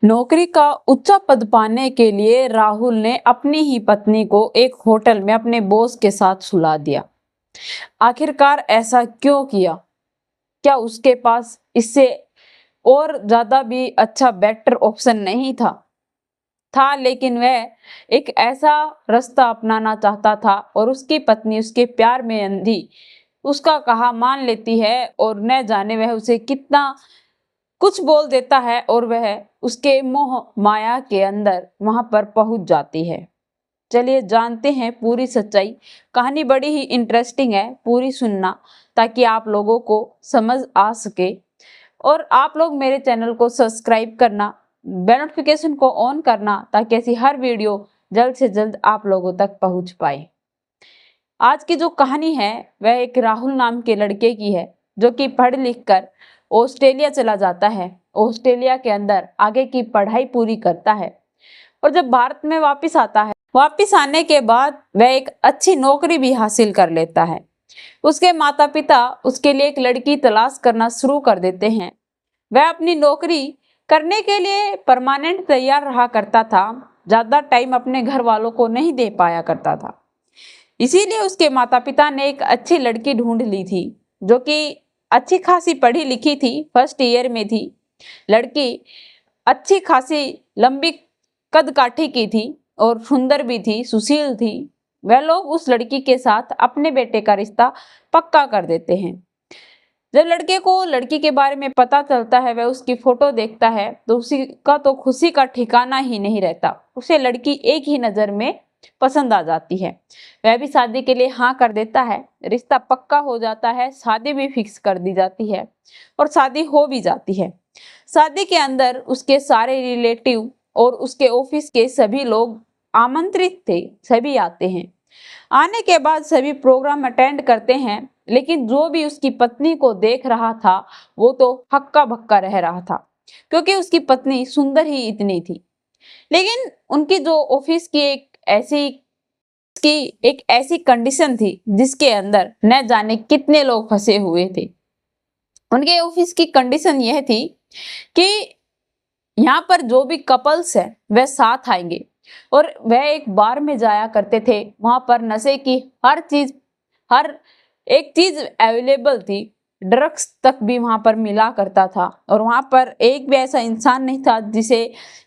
नौकरी का ऊंचा पद पाने के लिए राहुल ने अपनी ही पत्नी को एक होटल में अपने बॉस के साथ सुला दिया। आखिरकार ऐसा क्यों किया? क्या उसके पास इससे और ज्यादा भी अच्छा बेटर ऑप्शन नहीं था, लेकिन वह एक ऐसा रास्ता अपनाना चाहता था और उसकी पत्नी उसके प्यार में अंधी उसका कहा मान लेती है और न जाने वह उसे कितना कुछ बोल देता है और वह उसके मोह माया के अंदर वहां पर पहुंच जाती है। चलिए जानते हैं पूरी सच्चाई। कहानी बड़ी ही इंटरेस्टिंग है, पूरी सुनना ताकि आप लोगों को समझ आ सके। और आप लोग मेरे चैनल को सब्सक्राइब करना, बेल नोटिफिकेशन को ऑन करना ताकि ऐसी हर वीडियो जल्द से जल्द आप लोगों तक पहुंच पाए। आज की जो कहानी है वह एक राहुल नाम के लड़के की है जो कि पढ़ लिख कर ऑस्ट्रेलिया चला जाता है। ऑस्ट्रेलिया के अंदर आगे की पढ़ाई पूरी करता है और जब भारत में वापस आता है, वापस आने के बाद वह एक अच्छी नौकरी भी हासिल कर लेता है। उसके माता पिता उसके लिए एक लड़की तलाश करना शुरू कर देते हैं। वह अपनी नौकरी करने के लिए परमानेंट तैयार रहा करता था, ज्यादा टाइम अपने घर वालों को नहीं दे पाया करता था। इसीलिए उसके माता पिता ने एक अच्छी लड़की ढूंढ ली थी जो कि अच्छी खासी पढ़ी लिखी थी, फर्स्ट ईयर में थी। लड़की अच्छी खासी लंबी कद काठी की थी और सुंदर भी थी, सुशील थी। वह लोग उस लड़की के साथ अपने बेटे का रिश्ता पक्का कर देते हैं। जब लड़के को लड़की के बारे में पता चलता है, वह उसकी फोटो देखता है तो उसी का तो खुशी का ठिकाना ही नहीं रहता। उसे लड़की एक ही नजर में पसंद आ जाती है। वह भी शादी के लिए हाँ कर देता है। रिश्ता पक्का हो जाता है, शादी भी फिक्स कर दी जाती है और शादी हो भी जाती है। शादी के अंदर उसके सारे रिलेटिव और उसके ऑफिस के सभी लोग आमंत्रित थे, सभी आते हैं। आने के बाद सभी प्रोग्राम अटेंड करते हैं, लेकिन जो भी उसकी पत्नी को देख रहा था वो तो हक्का बक्का रह रहा था क्योंकि उसकी पत्नी सुंदर ही इतनी थी। लेकिन उनकी जो ऑफिस की एक ऐसी कंडीशन थी जिसके अंदर न जाने कितने लोग फंसे हुए थे। उनके ऑफिस की कंडीशन यह थी कि यहाँ पर जो भी कपल्स है वह साथ आएंगे और वह एक बार में जाया करते थे। वहां पर नशे की हर एक चीज अवेलेबल थी, ड्रग्स तक भी वहां पर मिला करता था और वहां पर एक भी ऐसा इंसान नहीं था जिसे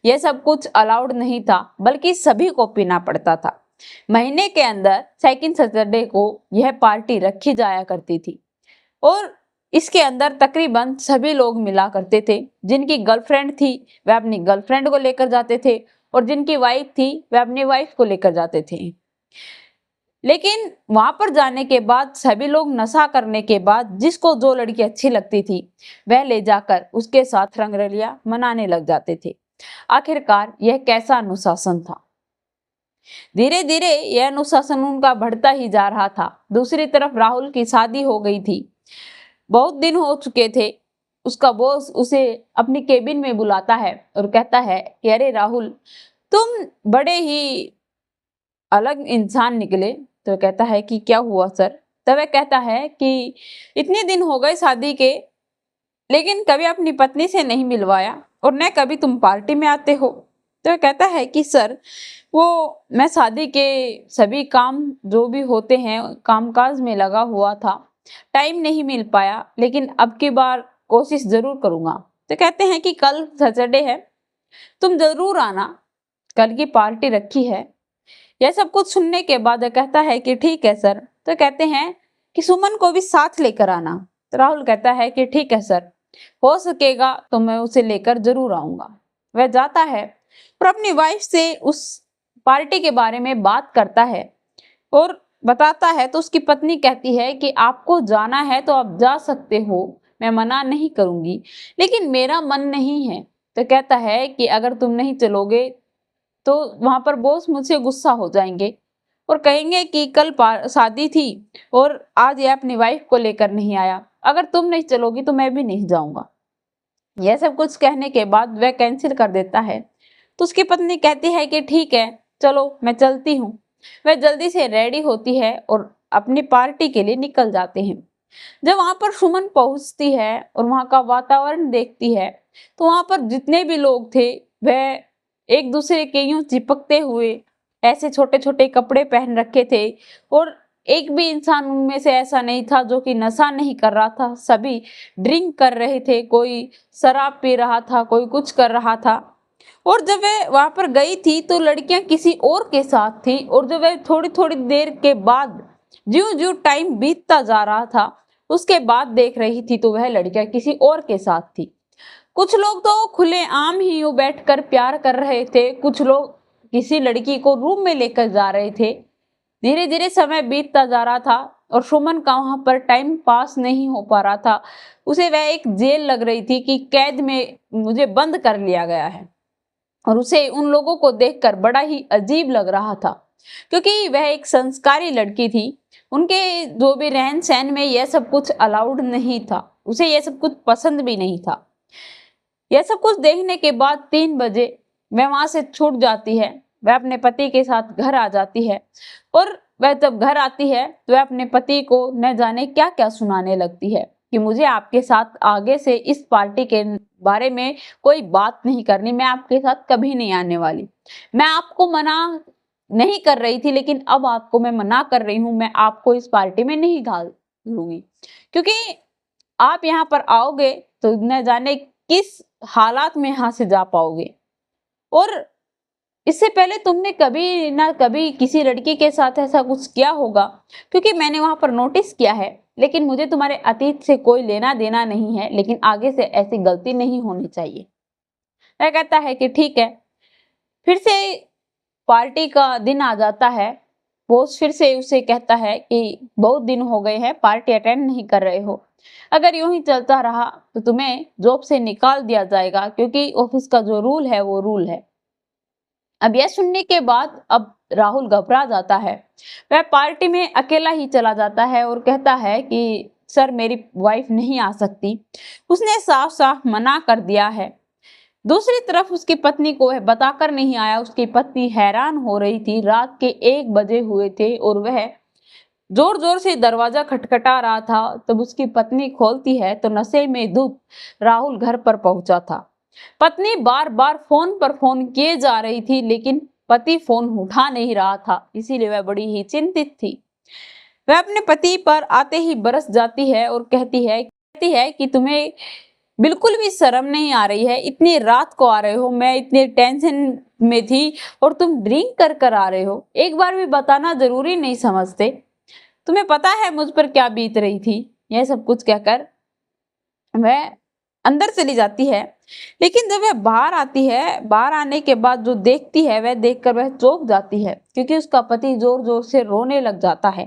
यह सब कुछ अलाउड नहीं था, बल्कि सभी को पीना पड़ता था। महीने के अंदर सेकंड सैटरडे को यह पार्टी रखी जाया करती थी और इसके अंदर तकरीबन सभी लोग मिला करते थे। जिनकी गर्लफ्रेंड थी वह अपनी गर्लफ्रेंड को लेकर जाते थे और जिनकी वाइफ थी वह अपनी वाइफ को लेकर जाते थे। लेकिन वहां पर जाने के बाद सभी लोग नशा करने के बाद जिसको जो लड़की अच्छी लगती थी वह ले जाकर उसके साथ रंगरलिया मनाने लग जाते थे। आखिरकार यह कैसा अनुशासन था? धीरे धीरे यह अनुशासन उनका बढ़ता ही जा रहा था। दूसरी तरफ राहुल की शादी हो गई थी, बहुत दिन हो चुके थे। उसका बॉस उसे अपनी केबिन में बुलाता है और कहता है कि अरे राहुल, तुम बड़े ही अलग इंसान निकले। तो कहता है कि क्या हुआ सर? तब वह कहता है कि इतने दिन हो गए शादी के, लेकिन कभी अपनी पत्नी से नहीं मिलवाया और न कभी तुम पार्टी में आते हो। तो वह कहता है कि सर, वो मैं शादी के सभी काम जो भी होते हैं कामकाज में लगा हुआ था, टाइम नहीं मिल पाया, लेकिन अब की बार कोशिश जरूर करूंगा। तो कहते हैं कि कल सैटरडे है, तुम जरूर आना, कल की पार्टी रखी है। यह सब कुछ सुनने के बाद कहता है कि ठीक है सर। तो कहते हैं कि सुमन को भी साथ लेकर आना। तो राहुल कहता है कि ठीक है सर, हो सकेगा तो मैं उसे लेकर जरूर आऊंगा। वह जाता है और अपनी वाइफ से उस पार्टी के बारे में बात करता है और बताता है। तो उसकी पत्नी कहती है कि आपको जाना है तो आप जा सकते हो, मैं मना नहीं करूंगी, लेकिन मेरा मन नहीं है। तो कहता है कि अगर तुम नहीं चलोगे तो वहां पर बॉस मुझसे गुस्सा हो जाएंगे और कहेंगे कि कल शादी थी और आज ये अपनी वाइफ को लेकर नहीं आया, अगर तुम नहीं चलोगी तो मैं भी नहीं जाऊंगा। यह सब कुछ कहने के बाद वह कैंसिल कर देता है। तो उसकी पत्नी कहती है कि ठीक है, चलो मैं चलती हूँ। वह जल्दी से रेडी होती है और अपनी पार्टी के लिए निकल जाते हैं। जब वहां पर सुमन पहुंचती है और वहां का वातावरण देखती है तो वहां पर जितने भी लोग थे वह एक दूसरे के यूं चिपकते हुए ऐसे छोटे छोटे कपड़े पहन रखे थे और एक भी इंसान उनमें से ऐसा नहीं था जो कि नशा नहीं कर रहा था। सभी ड्रिंक कर रहे थे, कोई शराब पी रहा था, कोई कुछ कर रहा था। और जब वह वहां पर गई थी तो लड़कियां किसी और के साथ थी और जब वह थोड़ी थोड़ी देर के बाद ज्यों ज्यों टाइम बीतता जा रहा था उसके बाद देख रही थी तो वह लड़कियां किसी और के साथ थी। कुछ लोग तो खुले आम ही यूं बैठकर प्यार कर रहे थे, कुछ लोग किसी लड़की को रूम में लेकर जा रहे थे। धीरे धीरे समय बीतता जा रहा था और सुमन का वहां पर टाइम पास नहीं हो पा रहा था। उसे वह एक जेल लग रही थी कि कैद में मुझे बंद कर लिया गया है और उसे उन लोगों को देखकर बड़ा ही अजीब लग रहा था क्योंकि वह एक संस्कारी लड़की थी। उनके जो भी रहन सहन में यह सब कुछ अलाउड नहीं था, उसे यह सब कुछ पसंद भी नहीं था। यह सब कुछ देखने के बाद 3 बजे वह वहां से छूट जाती है। वह अपने पति के साथ घर आ जाती है और वह जब घर आती है तो वह अपने पति को न जाने क्या क्या सुनाने लगती है कि मुझे आपके साथ आगे से इस पार्टी के बारे में कोई बात नहीं करनी, मैं आपके साथ कभी नहीं आने वाली। मैं आपको मना नहीं कर रही थी लेकिन अब आपको मैं मना कर रही हूँ, मैं आपको इस पार्टी में नहीं डाल लूंगी क्योंकि आप यहाँ पर आओगे तो न जाने किस हालात में यहाँ से जा पाओगे। और इससे पहले तुमने कभी ना कभी किसी लड़की के साथ ऐसा कुछ किया होगा क्योंकि मैंने वहां पर नोटिस किया है, लेकिन मुझे तुम्हारे अतीत से कोई लेना देना नहीं है, लेकिन आगे से ऐसी गलती नहीं होनी चाहिए। वह कहता है कि ठीक है। फिर से पार्टी का दिन आ जाता है। बॉस फिर से उसे कहता है कि बहुत दिन हो गए हैं, पार्टी अटेंड नहीं कर रहे हो, अगर यूं ही चलता रहा तो तुम्हें जॉब से निकाल दिया जाएगा क्योंकि ऑफिस का जो रूल है वो रूल है। अब यह सुनने के बाद अब राहुल घबरा जाता है। वह पार्टी में अकेला ही चला जाता है और कहता है कि सर मेरी वाइफ नहीं आ सकती, उसने साफ साफ मना कर दिया है। दूसरी तरफ उसकी पत्नी को वह बताकर नहीं आया। उसकी पत्नी हैरान हो रही थी। रात के 1 बजे हुए थे और वह जोर जोर से दरवाजा खटखटा रहा था। तब उसकी पत्नी खोलती है तो नशे में धुत राहुल घर पर पहुंचा था। पत्नी बार बार फोन पर फोन किए जा रही थी लेकिन पति फोन उठा नहीं रहा था, इसीलिए वह बड़ी ही चिंतित थी। वह अपने पति पर आते ही बरस जाती है और कहती है कि तुम्हें बिल्कुल भी शर्म नहीं आ रही है, इतनी रात को आ रहे हो, मैं इतनी टेंशन में थी और तुम ड्रिंक कर कर आ रहे हो, एक बार भी बताना जरूरी नहीं समझते, तुम्हें पता है मुझ पर क्या बीत रही थी। यह सब कुछ कहकर वह अंदर चली जाती है। लेकिन जब वह बाहर आती है, बाहर आने के बाद जो देखती है वह देखकर वह चौंक जाती है क्योंकि उसका पति जोर जोर से रोने लग जाता है।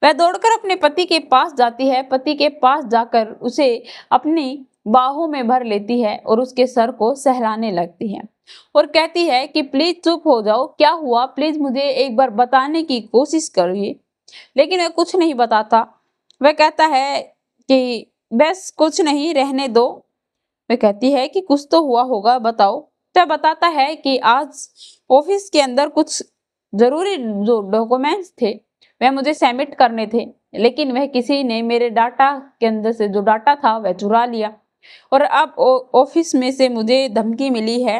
वह दौड़कर अपने पति के पास जाती है। पति के पास जाकर उसे अपनी बाहों में भर लेती है और उसके सर को सहलाने लगती है और कहती है कि प्लीज चुप हो जाओ, क्या हुआ, प्लीज मुझे एक बार बताने की कोशिश करिए। लेकिन वह कुछ नहीं बताता। वह कहता है कि बस कुछ नहीं, रहने दो। वह कहती है कि कुछ तो हुआ होगा, बताओ। तो बताता है कि आज ऑफिस के अंदर कुछ जरूरी जो डॉक्यूमेंट्स थे वह मुझे सबमिट करने थे, लेकिन वह किसी ने मेरे डाटा के अंदर से जो डाटा था वह चुरा लिया और अब ऑफिस में से मुझे धमकी मिली है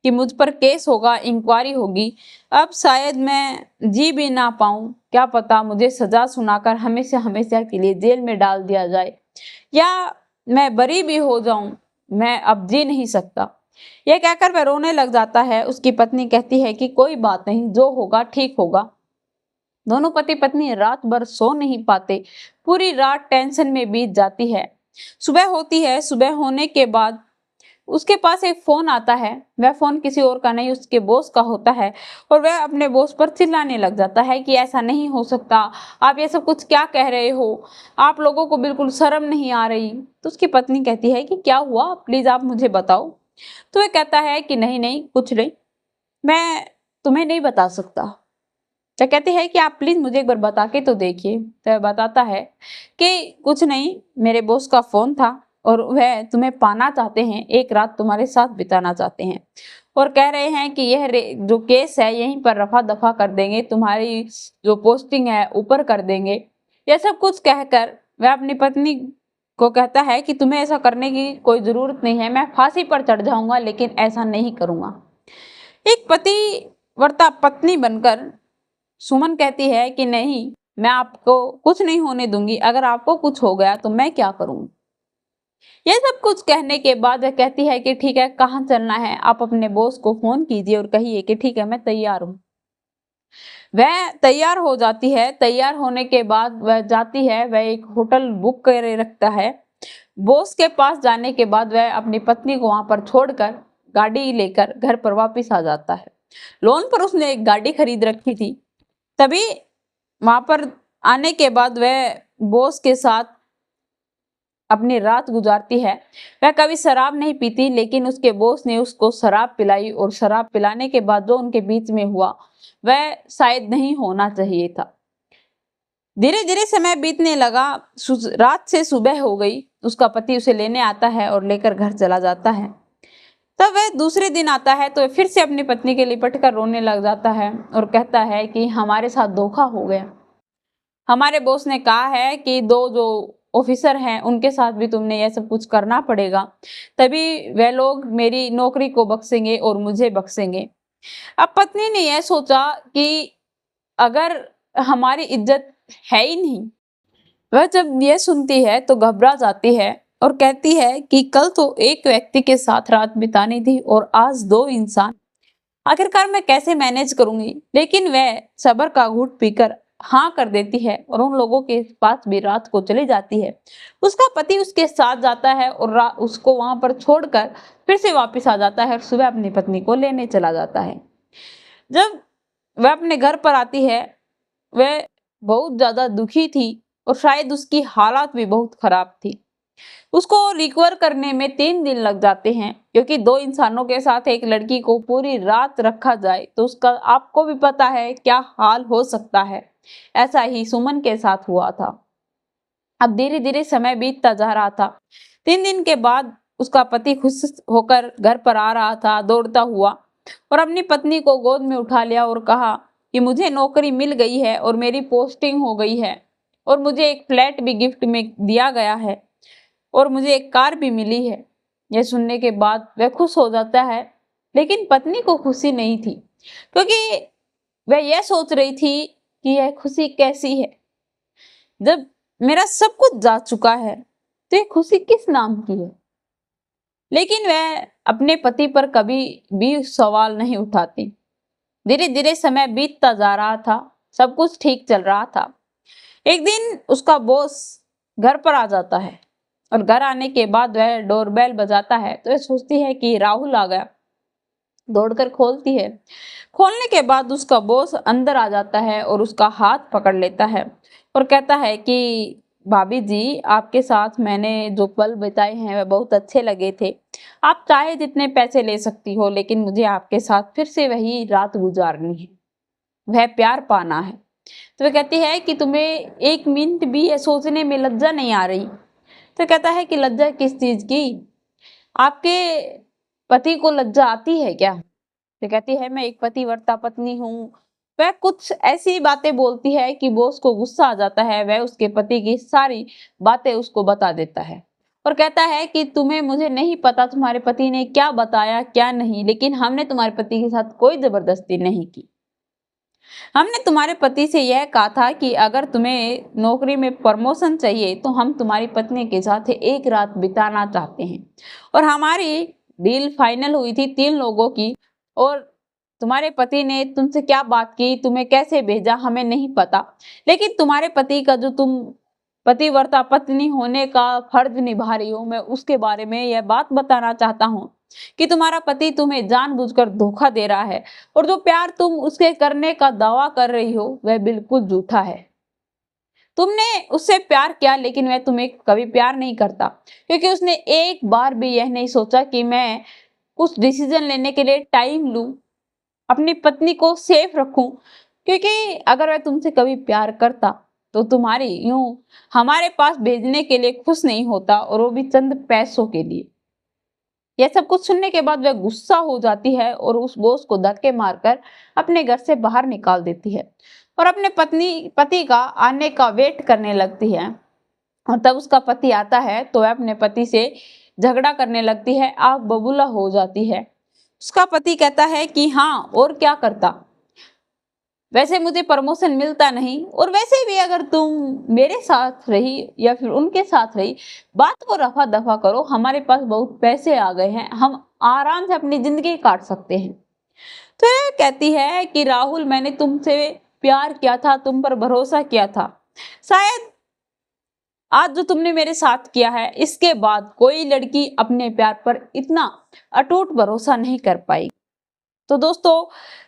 कि मुझ पर केस होगा, इंक्वायरी होगी। अब शायद मैं जी भी ना पाऊं, क्या पता मुझे सजा सुनाकर हमेशा हमेशा के लिए जेल में डाल दिया जाए या मैं बरी भी हो जाऊं, मैं अब जी नहीं सकता। यह कहकर वह रोने लग जाता है। उसकी पत्नी कहती है कि कोई बात नहीं, जो होगा ठीक होगा। दोनों पति पत्नी रात भर सो नहीं पाते, पूरी रात टेंशन में बीत जाती है। सुबह होती है। सुबह होने के बाद उसके पास एक फोन आता है। वह फोन किसी और का नहीं, उसके बॉस का होता है और वह अपने बॉस पर चिल्लाने लग जाता है कि ऐसा नहीं हो सकता, आप ये सब कुछ क्या कह रहे हो, आप लोगों को बिल्कुल शर्म नहीं आ रही। तो उसकी पत्नी कहती है कि क्या हुआ, प्लीज आप मुझे बताओ। तो वह कहता है कि नहीं नहीं कुछ नहीं, मैं तुम्हें नहीं बता सकता। तो कहती है कि आप प्लीज मुझे एक बार बता के तो देखिए। तो बताता है कि कुछ नहीं, मेरे बॉस का फोन था और वह तुम्हें पाना चाहते हैं, एक रात तुम्हारे साथ बिताना चाहते हैं और कह रहे हैं कि यह जो केस है यहीं पर रफा दफा कर देंगे, तुम्हारी जो पोस्टिंग है ऊपर कर देंगे। यह सब कुछ कहकर वह अपनी पत्नी को कहता है कि तुम्हें ऐसा करने की कोई जरूरत नहीं है, मैं फांसी पर चढ़ जाऊंगा लेकिन ऐसा नहीं करूंगा। एक पतिव्रता पत्नी बनकर सुमन कहती है कि नहीं, मैं आपको कुछ नहीं होने दूंगी, अगर आपको कुछ हो गया तो मैं क्या करूंगी। ये सब कुछ कहने के बाद वह कहती है कि ठीक है, कहाँ चलना है, आप अपने बॉस को फोन कीजिए और कहिए कि ठीक है मैं तैयार हूँ। वह तैयार हो जाती है। तैयार होने के बाद वह जाती है, वह एक होटल बुक करे रखता है। बॉस के पास जाने के बाद वह अपनी पत्नी को वहां पर छोड़कर गाड़ी लेकर घर पर वापस आ जाता है। लोन पर उसने एक गाड़ी खरीद रखी थी। तभी वहां पर आने के बाद वह बॉस के साथ अपनी रात गुजारती है। वह कभी शराब नहीं पीती, लेकिन उसके बॉस ने उसको शराब पिलाई और शराब पिलाने के बाद जो उनके बीच में हुआ वह शायद नहीं होना चाहिए था। धीरे धीरे समय बीतने लगा, रात से सुबह हो गई। उसका पति उसे लेने आता है और लेकर घर चला जाता है। तब वह दूसरे दिन आता है तो फिर से अपनी पत्नी के लिपट कर रोने लग जाता है और कहता है कि हमारे साथ धोखा हो गया। हमारे बॉस ने कहा है कि दो जो ऑफिसर हैं उनके साथ भी तुमने यह सब कुछ करना पड़ेगा, तभी वह लोग मेरी नौकरी को बख्शेंगे और मुझे बख्शेंगे। अब पत्नी ने यह सोचा कि अगर हमारी इज्जत है ही नहीं। वह जब यह सुनती है तो घबरा जाती है और कहती है कि कल तो एक व्यक्ति के साथ रात बितानी थी और आज दो इंसान, आखिरकार मैं कैसे मैनेज करूंगी। लेकिन वह सब्र का घूंट पीकर हाँ कर देती है और उन लोगों के पास भी रात को चली जाती है। उसका पति उसके साथ जाता है और उसको वहां पर छोड़कर फिर से वापस आ जाता है और सुबह अपनी पत्नी को लेने चला जाता है। जब वह अपने घर पर आती है, वह बहुत ज्यादा दुखी थी और शायद उसकी हालात भी बहुत खराब थी। उसको रिकवर करने में 3 दिन लग जाते हैं, क्योंकि दो इंसानों के साथ एक लड़की को पूरी रात रखा जाए तो उसका आपको भी पता है क्या हाल हो सकता है। ऐसा ही सुमन के साथ हुआ था। अब धीरे धीरे समय बीतता जा रहा था। 3 दिन के बाद उसका पति खुश होकर घर पर आ रहा था दौड़ता हुआ और अपनी पत्नी को गोद में उठा लिया और कहा कि मुझे नौकरी मिल गई है और मेरी पोस्टिंग हो गई है और मुझे एक फ्लैट भी गिफ्ट में दिया गया है और मुझे एक कार भी मिली है। यह सुनने के बाद वह खुश हो जाता है, लेकिन पत्नी को खुशी नहीं थी, क्योंकि वह यह सोच रही थी कि यह खुशी कैसी है जब मेरा सब कुछ जा चुका है, तो ये खुशी किस नाम की है। लेकिन वह अपने पति पर कभी भी सवाल नहीं उठाती। धीरे धीरे समय बीतता जा रहा था, सब कुछ ठीक चल रहा था। एक दिन उसका बॉस घर पर आ जाता है और घर आने के बाद वह डोरबेल बजाता है तो वह सोचती है कि राहुल आ गया। दौड़कर खोलती है। खोलने के बाद उसका बॉस अंदर आ जाता है और उसका हाथ पकड़ लेता है और कहता है कि भाभी जी, आपके साथ मैंने जो पल बिताए हैं वह बहुत अच्छे लगे थे। आप चाहे जितने पैसे ले सकती हो, लेकिन मुझे आपके साथ फिर से वही रात गुजारनी है, वह प्यार पाना है। तो वह कहती है कि तुम्हें 1 मिनट भी ये सोचने में लज्जा नहीं आ रही। तो कहता है कि लज्जा किस चीज की, आपके पति को लज्जा आती है क्या। तो कहती है मैं एक पतिव्रता पत्नी हूँ। वह कुछ ऐसी बातें बोलती है कि बॉस को गुस्सा आ जाता है। वह उसके पति की सारी बातें उसको बता देता है और कहता है कि तुम्हें मुझे नहीं पता तुम्हारे पति ने क्या बताया क्या नहीं, लेकिन हमने तुम्हारे पति के साथ कोई जबरदस्ती नहीं की। हमने तुम्हारे पति से यह कहा था कि अगर तुम्हें नौकरी में प्रमोशन चाहिए तो हम तुम्हारी पत्नी के साथ एक रात बिताना चाहते हैं और हमारी डील फाइनल हुई थी 3 लोगों की। और तुम्हारे पति ने तुमसे क्या बात की, तुम्हें कैसे भेजा, हमें नहीं पता, लेकिन तुम्हारे पति का जो तुम पतिव्रता पत्नी होने का फर्ज निभा रही हो, मैं उसके बारे में यह बात बताना चाहता हूँ कि तुम्हारा पति तुम्हें जानबूझकर धोखा दे रहा है और जो प्यार तुम उसके करने का दावा कर रही हो वह बिल्कुल झूठा है। तुमने उससे प्यार किया, लेकिन वह तुम्हें कभी प्यार नहीं करता, क्योंकि उसने एक बार भी यह नहीं सोचा कि मैं कुछ डिसीजन लेने के लिए टाइम लूं, अपनी पत्नी को सेफ रखूं। क्योंकि अगर वह तुमसे कभी प्यार करता तो तुम्हारी यूं हमारे पास भेजने के लिए खुश नहीं होता, और वो भी चंद पैसों के लिए। यह सब कुछ सुनने के बाद वह गुस्सा हो जाती है और उस बॉस को धक्के मारकर अपने घर से बाहर निकाल देती है और अपने पति का आने का वेट करने लगती है। और तब उसका पति आता है तो वह अपने पति से झगड़ा करने लगती है, आग बबूला हो जाती है। उसका पति कहता है कि हाँ और क्या करता, वैसे मुझे प्रमोशन मिलता नहीं, और वैसे भी अगर तुम मेरे साथ रही या फिर उनके साथ रही, बात को रफा दफा करो, हमारे पास बहुत पैसे आ गए हैं, हम आराम से अपनी जिंदगी काट सकते हैं। तो ये कहती है कि राहुल, मैंने तुमसे प्यार किया था, तुम पर भरोसा किया था, शायद आज जो तुमने मेरे साथ किया है इसके बाद कोई लड़की अपने प्यार पर इतना अटूट भरोसा नहीं कर पाई। तो दोस्तों,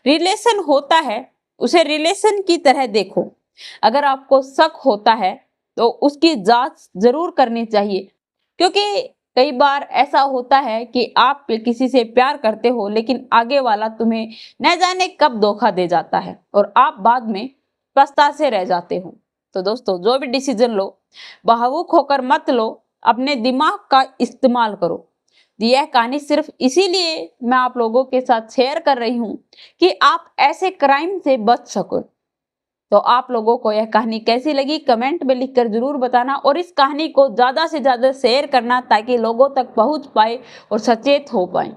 रिलेशन होता है, उसे रिलेशन की तरह देखो। अगर आपको शक होता है तो उसकी जांच जरूर करनी चाहिए, क्योंकि कई बार ऐसा होता है कि आप किसी से प्यार करते हो लेकिन आगे वाला तुम्हें न जाने कब धोखा दे जाता है और आप बाद में पछताते रह जाते हो। तो दोस्तों, जो भी डिसीजन लो, भावुक होकर मत लो, अपने दिमाग का इस्तेमाल करो। यह कहानी सिर्फ इसीलिए मैं आप लोगों के साथ शेयर कर रही हूं कि आप ऐसे क्राइम से बच सको। तो आप लोगों को यह कहानी कैसी लगी कमेंट में लिखकर जरूर बताना, और इस कहानी को ज्यादा से ज्यादा शेयर करना ताकि लोगों तक पहुंच पाए और सचेत हो पाए।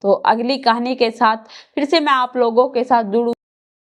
तो अगली कहानी के साथ फिर से मैं आप लोगों के साथ जुड़ू।